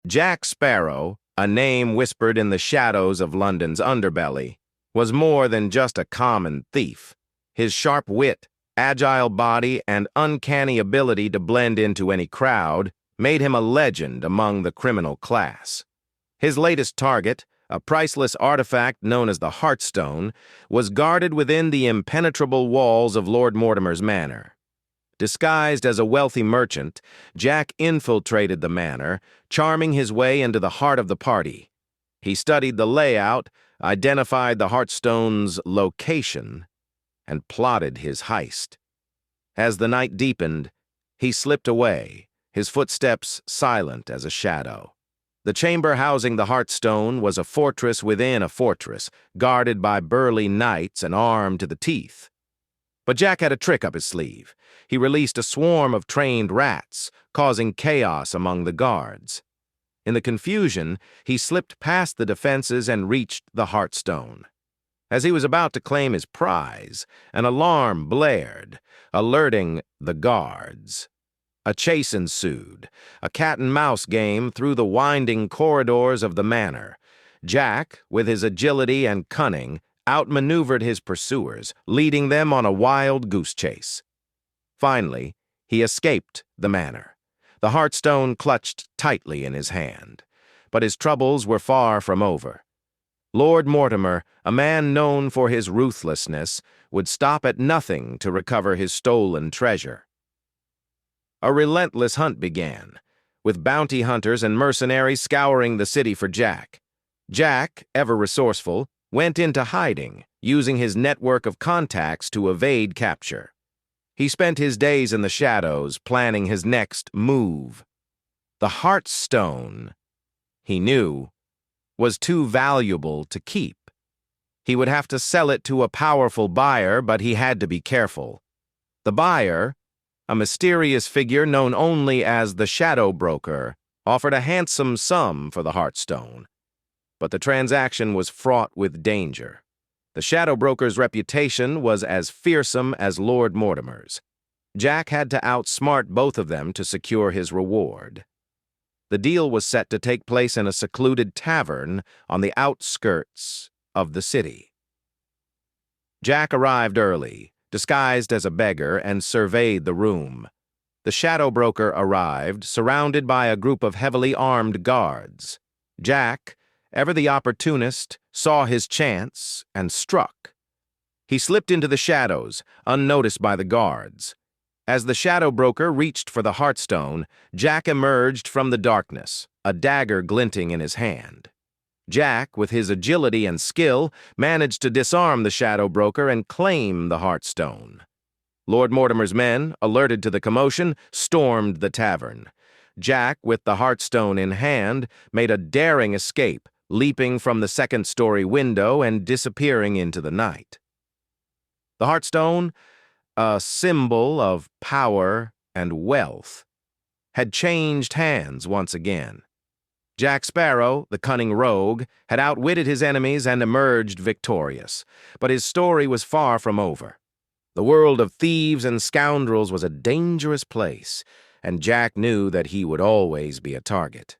Jack Sparrow, a name whispered in the shadows of London's underbelly, was more than just a common thief. His sharp wit, agile body, and uncanny ability to blend into any crowd made him a legend among the criminal class. His latest target, a priceless artifact known as the Heartstone, was guarded within the impenetrable walls of Lord Mortimer's manor. Disguised as a wealthy merchant, Jack infiltrated the manor, charming his way into the heart of the party. He studied the layout, identified the Heartstone's location, and plotted his heist. As the night deepened, he slipped away, his footsteps silent as a shadow. The chamber housing the Heartstone was a fortress within a fortress, guarded by burly knights and armed to the teeth. But Jack had a trick up his sleeve. He released a swarm of trained rats, causing chaos among the guards. In the confusion, he slipped past the defenses and reached the Heartstone. As he was about to claim his prize, an alarm blared, alerting the guards. A chase ensued, a cat-and-mouse game through the winding corridors of the manor. Jack, with his agility and cunning, outmaneuvered his pursuers, leading them on a wild goose chase. Finally, he escaped the manor. The Heartstone clutched tightly in his hand. But his troubles were far from over. Lord Mortimer, a man known for his ruthlessness, would stop at nothing to recover his stolen treasure. A relentless hunt began, with bounty hunters and mercenaries scouring the city for Jack. Jack, ever resourceful, went into hiding, using his network of contacts to evade capture. He spent his days in the shadows, planning his next move. The Heartstone, he knew, was too valuable to keep. He would have to sell it to a powerful buyer, but he had to be careful. The buyer, a mysterious figure known only as the Shadow Broker, offered a handsome sum for the Heartstone. But the transaction was fraught with danger. The Shadow Broker's reputation was as fearsome as Lord Mortimer's. Jack had to outsmart both of them to secure his reward. The deal was set to take place in a secluded tavern on the outskirts of the city. Jack arrived early, disguised as a beggar, and surveyed the room. The Shadow Broker arrived, surrounded by a group of heavily armed guards. Jack, ever the opportunist, saw his chance and struck. He slipped into the shadows, unnoticed by the guards. As the Shadow Broker reached for the Heartstone, Jack emerged from the darkness, a dagger glinting in his hand. Jack, with his agility and skill, managed to disarm the Shadow Broker and claim the Heartstone. Lord Mortimer's men, alerted to the commotion, stormed the tavern. Jack, with the Heartstone in hand, made a daring escape, leaping from the second-story window and disappearing into the night. The Heartstone, a symbol of power and wealth, had changed hands once again. Jack Sparrow, the cunning rogue, had outwitted his enemies and emerged victorious, but his story was far from over. The world of thieves and scoundrels was a dangerous place, and Jack knew that he would always be a target.